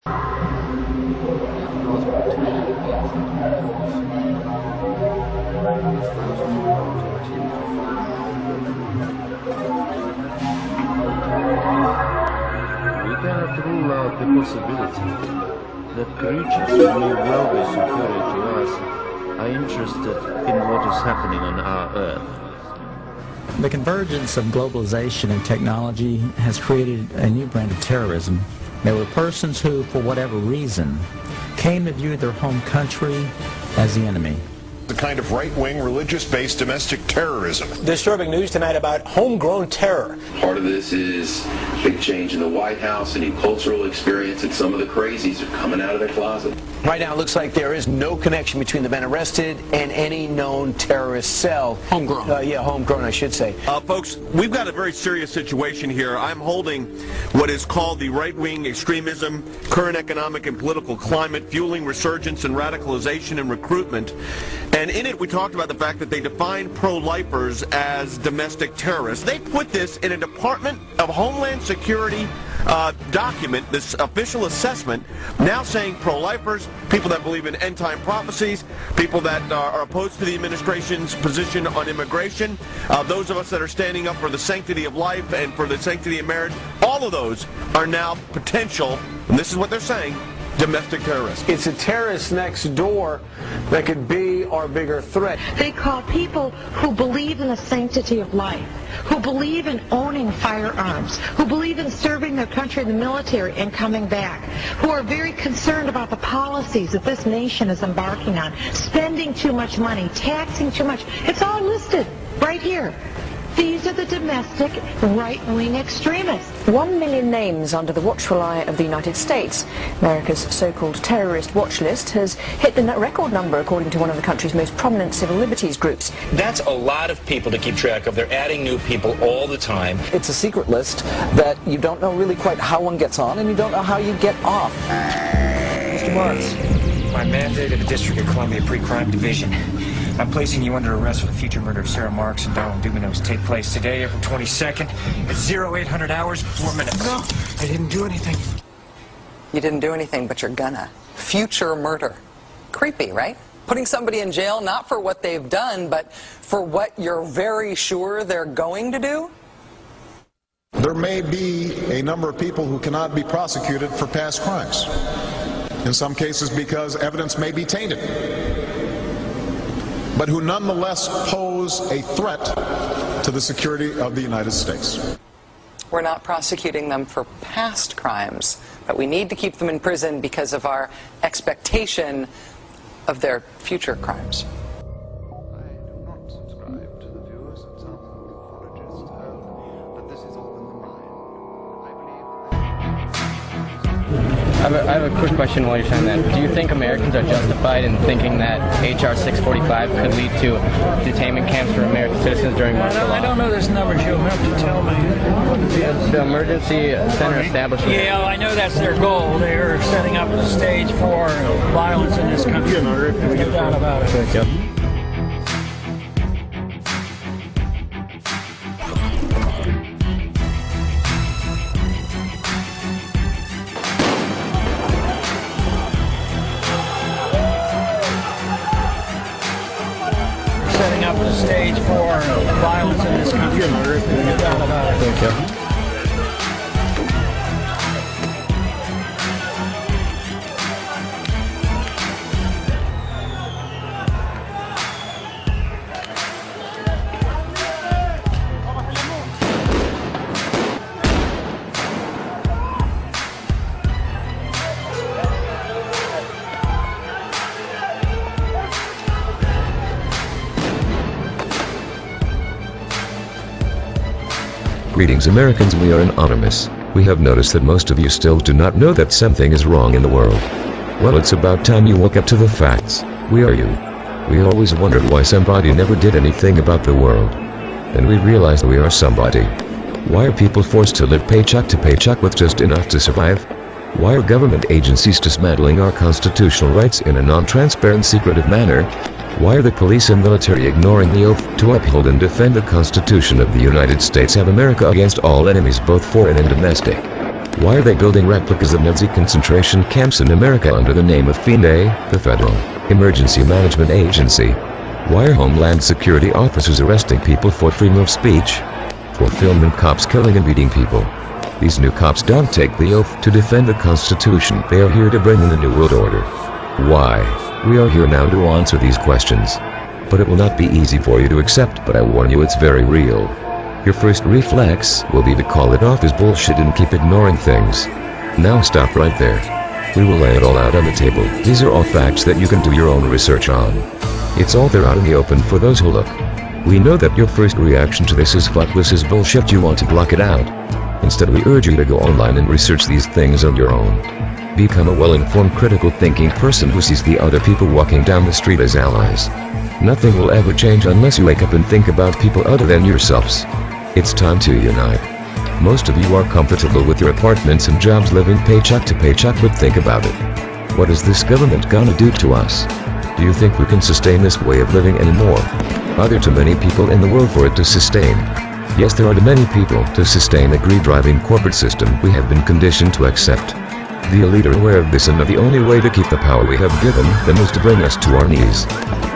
cannot rule out the possibility that creatures who may well be superior to us are interested in what is happening on our Earth. The convergence of globalization and technology has created a new brand of terrorism. There were persons who, for whatever reason, came to view their home country as the enemy. The kind of right-wing, religious-based domestic terrorism. Disturbing news tonight about homegrown terror. Part of this is big change in the White House, a new cultural experience, and some of the crazies are coming out of their closet. Right now, it looks like there is no connection between the men arrested and any known terrorist cell. Homegrown. Yeah, homegrown, I should say. Folks, we've got a very serious situation here. I'm holding what is called the right-wing extremism, current economic and political climate, fueling resurgence and radicalization and recruitment. And in it, we talked about the fact that they define pro-lifers as domestic terrorists. They put this in a Department of Homeland Security document, this official assessment, now saying pro-lifers, people that believe in end-time prophecies, people that are opposed to the administration's position on immigration, those of us that are standing up for the sanctity of life and for the sanctity of marriage, all of those are now potential, and this is what they're saying, domestic terrorists. It's a terrorist next door that could be our bigger threat. They call people who believe in the sanctity of life, who believe in owning firearms, who believe in serving their country in the military and coming back, who are very concerned about the policies that this nation is embarking on, spending too much money, taxing too much. It's all listed right here. These are the domestic right-wing extremists. 1 million names under the watchful eye of the United States. America's so-called terrorist watch list has hit the record number according to one of the country's most prominent civil liberties groups. That's a lot of people to keep track of. They're adding new people all the time. It's a secret list that you don't know really quite how one gets on and you don't know how you get off. Mr. Marks, my mandate of the District of Columbia Pre-Crime Division. I'm placing you under arrest for the future murder of Sarah Marks and Donald Dumanos. Take place today, April 22nd, at 0800 hours, 4 minutes. No, I didn't do anything. You didn't do anything, but you're gonna. Future murder. Creepy, right? Putting somebody in jail not for what they've done, but for what you're very sure they're going to do? There may be a number of people who cannot be prosecuted for past crimes. In some cases because evidence may be tainted, but who nonetheless pose a threat to the security of the United States. We're not prosecuting them for past crimes, but we need to keep them in prison because of our expectation of their future crimes. I have a quick question while you're saying that. Do you think Americans are justified in thinking that H.R. 645 could lead to detainment camps for American citizens during martial law? I don't know this number. You'll have to tell me. The emergency center establishment. Yeah, I know that's their goal. They're setting up the stage for violence in this country. There's no doubt about it. Thank you. Setting up the stage for violence in this country. There's no doubt about it. Thank you. Greetings Americans, we are anonymous. We have noticed that most of you still do not know that something is wrong in the world. Well, it's about time you woke up to the facts. We are you. We always wondered why somebody never did anything about the world. Then we realized we are somebody. Why are people forced to live paycheck to paycheck with just enough to survive? Why are government agencies dismantling our constitutional rights in a non-transparent, secretive manner? Why are the police and military ignoring the oath to uphold and defend the Constitution of the United States of America against all enemies, both foreign and domestic? Why are they building replicas of Nazi concentration camps in America under the name of FEMA, the Federal Emergency Management Agency? Why are Homeland Security officers arresting people for freedom of speech? For filming cops killing and beating people. These new cops don't take the oath to defend the Constitution. They are here to bring in the New World Order. Why? We are here now to answer these questions. But it will not be easy for you to accept, but I warn you it's very real. Your first reflex will be to call it off as bullshit and keep ignoring things. Now stop right there. We will lay it all out on the table. These are all facts that you can do your own research on. It's all there out in the open for those who look. We know that your first reaction to this is fuck, this is bullshit, you want to block it out. Instead, we urge you to go online and research these things on your own. Become a well-informed, critical thinking person who sees the other people walking down the street as allies. Nothing will ever change unless you wake up and think about people other than yourselves. It's time to unite. Most of you are comfortable with your apartments and jobs living paycheck to paycheck, but think about it. What is this government gonna do to us? Do you think we can sustain this way of living anymore? Are there too many people in the world for it to sustain? Yes, there are too many people to sustain a greed-driving corporate system we have been conditioned to accept. The elite are aware of this and know the only way to keep the power we have given them is to bring us to our knees.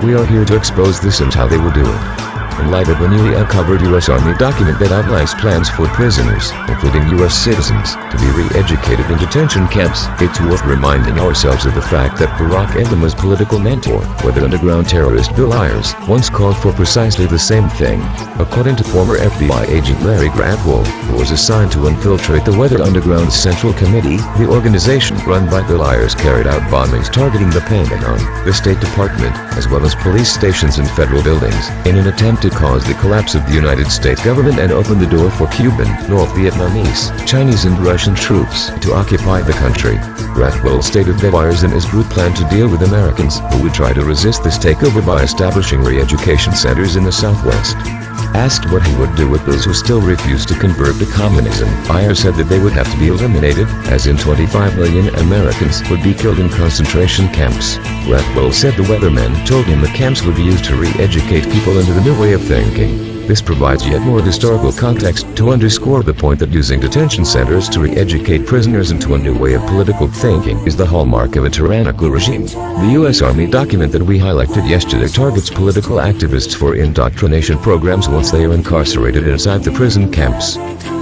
We are here to expose this and how they will do it. In light of a newly uncovered U.S. Army document that outlines plans for prisoners, including U.S. citizens, to be re-educated in detention camps, it's worth reminding ourselves of the fact that Barack Obama's political mentor, weather underground terrorist Bill Ayers, once called for precisely the same thing. According to former FBI agent Larry Gradwell, who was assigned to infiltrate the Weather Underground's Central Committee, the organization run by Bill Ayers carried out bombings targeting the Pentagon, the State Department, as well as police stations and federal buildings, in an attempt to cause the collapse of the United States government and open the door for Cuban, North Vietnamese, Chinese and Russian troops to occupy the country. Gradwell stated that Ayers and his group planned to deal with Americans who would try to resist this takeover by establishing re-education centers in the Southwest. Asked what he would do with those who still refused to convert to communism, Ayers said that they would have to be eliminated, as in 25 million Americans would be killed in concentration camps. Gradwell said the weathermen told him the camps would be used to re-educate people into the new way of thinking. This provides yet more historical context to underscore the point that using detention centers to re-educate prisoners into a new way of political thinking is the hallmark of a tyrannical regime. The U.S. Army document that we highlighted yesterday targets political activists for indoctrination programs once they are incarcerated inside the prison camps.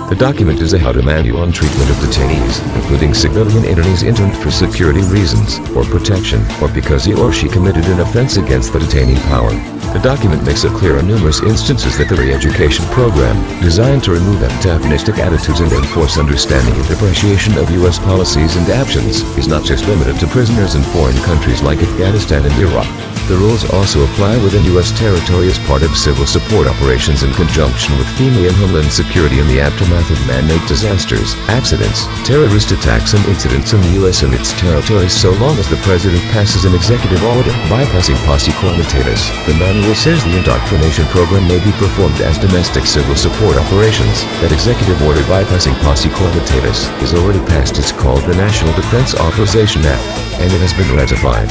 The document is a how-to manual on treatment of detainees, including civilian internees interned for security reasons, or protection, or because he or she committed an offense against the detaining power. The document makes it clear on numerous instances that the re-education program, designed to remove antagonistic attitudes and enforce understanding and appreciation of U.S. policies and actions, is not just limited to prisoners in foreign countries like Afghanistan and Iraq. The rules also apply within U.S. territory as part of civil support operations in conjunction with FEMA and Homeland Security in the aftermath of man-made disasters, accidents, terrorist attacks and incidents in the U.S. and its territories, so long as the President passes an executive order bypassing posse comitatus. The manual says the indoctrination program may be performed as domestic civil support operations. That executive order bypassing posse comitatus is already passed. It's called the National Defense Authorization Act, and it has been ratified.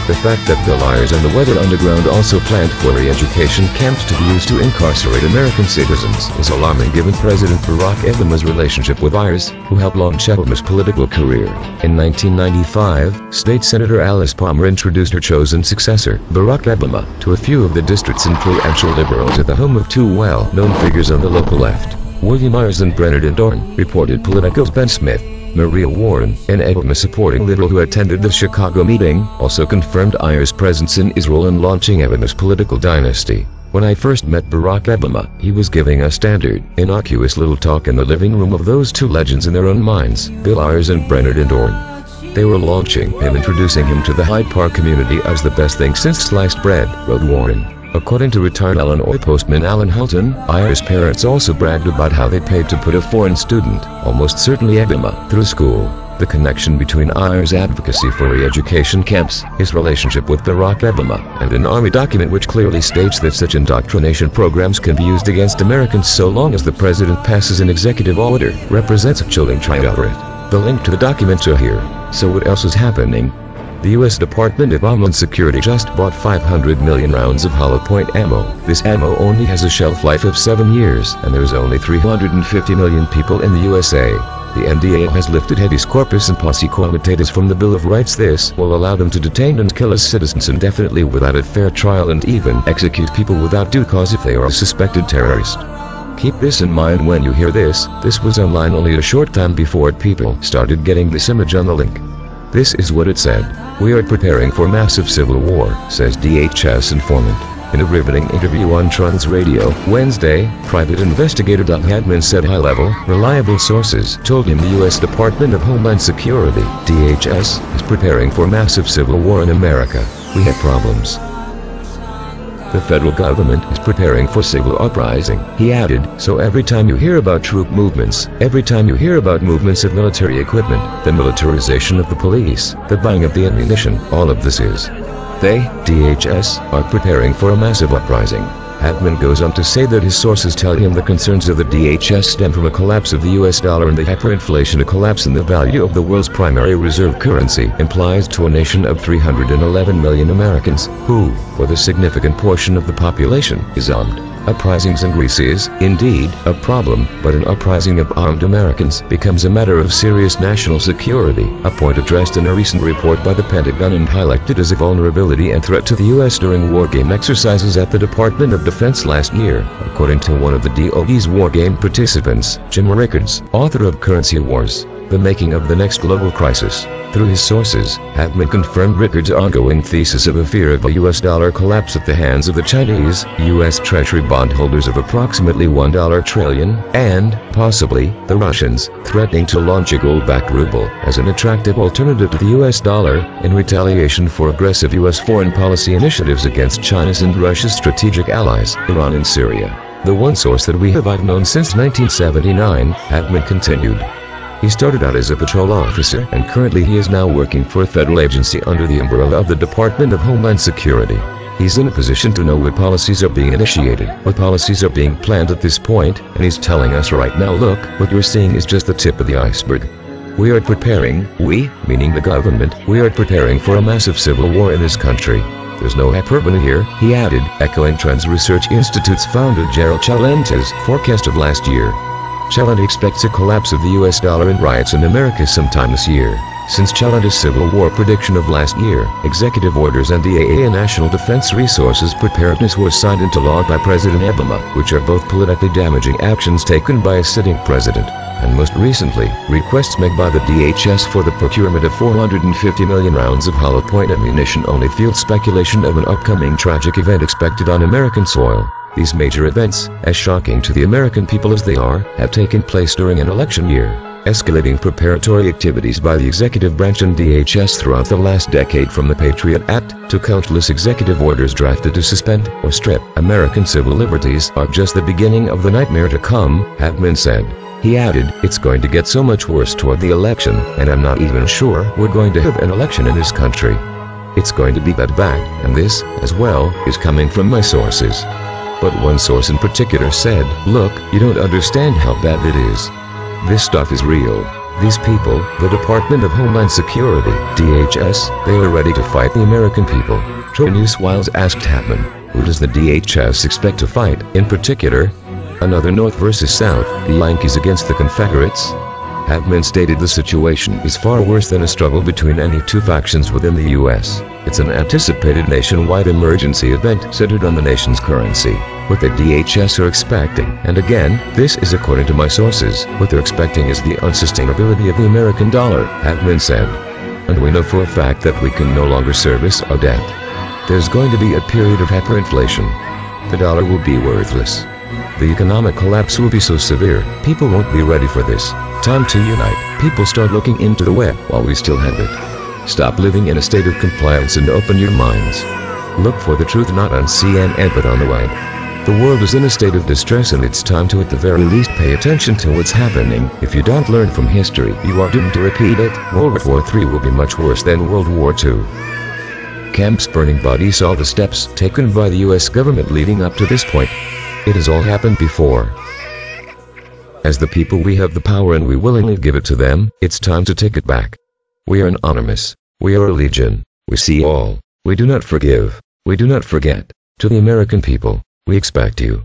The fact that Bill Ayers and the Weather Underground also planned for re-education camps to be used to incarcerate American citizens is alarming given President Barack Obama's relationship with Ayers, who helped launch Obama's political career. In 1995, State Senator Alice Palmer introduced her chosen successor, Barack Obama, to a few of the district's influential liberals at the home of two well-known figures on the local left, William Ayers and Bernardine Dohrn, reported Politico's Ben Smith. Maria Warren, an Obama-supporting liberal who attended the Chicago meeting, also confirmed Ayers' presence in Israel in launching Obama's political dynasty. When I first met Barack Obama, he was giving a standard, innocuous little talk in the living room of those two legends in their own minds, Bill Ayers and Bernardine Dohrn. They were launching him, introducing him to the Hyde Park community as the best thing since sliced bread, wrote Warren. According to retired Illinois postman Alan Hulton, Ayers' parents also bragged about how they paid to put a foreign student, almost certainly Obama, through school. The connection between Ayers' advocacy for re-education camps, his relationship with Barack Obama, and an Army document which clearly states that such indoctrination programs can be used against Americans so long as the President passes an executive order, represents a chilling triumvirate. The link to the document are here. So what else is happening? The U.S. Department of Homeland Security just bought 500 million rounds of hollow point ammo. This ammo only has a shelf life of 7 years, and there's only 350 million people in the USA. The NDA has lifted habeas corpus and posse comitatus from the Bill of Rights. This will allow them to detain and kill as citizens indefinitely without a fair trial and even execute people without due cause if they are a suspected terrorist. Keep this in mind when you hear this. This was online only a short time before people started getting this image on the link. This is what it said. "We are preparing for massive civil war," says DHS informant. In a riveting interview on Trans Radio, Wednesday, private investigator Doug Hadman said high-level, reliable sources told him the U.S. Department of Homeland Security, DHS, is preparing for massive civil war in America. "We have problems. The federal government is preparing for civil uprising," he added. "So every time you hear about troop movements, every time you hear about movements of military equipment, the militarization of the police, the buying of the ammunition, all of this is. They, DHS, are preparing for a massive uprising." Hadman goes on to say that his sources tell him the concerns of the DHS stem from a collapse of the US dollar and the hyperinflation. A collapse in the value of the world's primary reserve currency implies to a nation of 311 million Americans, who, for the significant portion of the population, is armed. Uprisings in Greece is, indeed, a problem, but an uprising of armed Americans becomes a matter of serious national security, a point addressed in a recent report by the Pentagon and highlighted as a vulnerability and threat to the U.S. during wargame exercises at the Department of Defense last year, according to one of the DoD's wargame participants, Jim Rickards, author of Currency Wars: The Making of the Next Global Crisis. Through his sources, Hadman confirmed Rickards' ongoing thesis of a fear of a U.S. dollar collapse at the hands of the Chinese, U.S. Treasury bondholders of approximately $1 trillion, and, possibly, the Russians, threatening to launch a gold-backed ruble as an attractive alternative to the U.S. dollar, in retaliation for aggressive U.S. foreign policy initiatives against China's and Russia's strategic allies, Iran and Syria. "The one source that I've known since 1979, Hadman continued. He started out as a patrol officer, and currently he is now working for a federal agency under the umbrella of the Department of Homeland Security. He's in a position to know what policies are being initiated, what policies are being planned at this point, and he's telling us right now, look, what you're seeing is just the tip of the iceberg. We are preparing, we, meaning the government, we are preparing for a massive civil war in this country. There's no hyperbole here," he added, echoing Trends Research Institute's founder Gerald Chalente's forecast of last year. Chalente expects a collapse of the U.S. dollar and riots in America sometime this year. Since Chalente's Civil War prediction of last year, executive orders and DAA and National Defense Resources Preparedness were signed into law by President Obama, which are both politically damaging actions taken by a sitting president. And most recently, requests made by the DHS for the procurement of 450 million rounds of hollow point ammunition only fueled speculation of an upcoming tragic event expected on American soil. These major events, as shocking to the American people as they are, have taken place during an election year, escalating preparatory activities by the executive branch and DHS throughout the last decade, from the Patriot Act to countless executive orders drafted to suspend or strip American civil liberties, are just the beginning of the nightmare to come, Hadman said. He added, "It's going to get so much worse toward the election, and I'm not even sure we're going to have an election in this country. It's going to be that bad, and this, as well, is coming from my sources." But one source in particular said, "Look, you don't understand how bad it is. This stuff is real. These people, the Department of Homeland Security, DHS, they are ready to fight the American people." True News Wiles asked Hadman, who does the DHS expect to fight, in particular? Another North versus South, the Yankees against the Confederates? Hadman stated the situation is far worse than a struggle between any two factions within the U.S. It's an anticipated nationwide emergency event centered on the nation's currency. What the DHS are expecting, and again, this is according to my sources, what they're expecting is the unsustainability of the American dollar, Hadman said. And we know for a fact that we can no longer service our debt. There's going to be a period of hyperinflation. The dollar will be worthless. The economic collapse will be so severe, people won't be ready for this. Time to unite. People start looking into the web while we still have it. Stop living in a state of compliance and open your minds. Look for the truth not on CNN but on the web. The world is in a state of distress, and it's time to at the very least pay attention to what's happening. If you don't learn from history, you are doomed to repeat it. World War III will be much worse than World War II. Camps burning bodies, all the steps taken by the U.S. government leading up to this point. It has all happened before. As the people, we have the power and we willingly give it to them. It's time to take it back. We are anonymous. We are a legion. We see all. We do not forgive. We do not forget. To the American people, we expect you.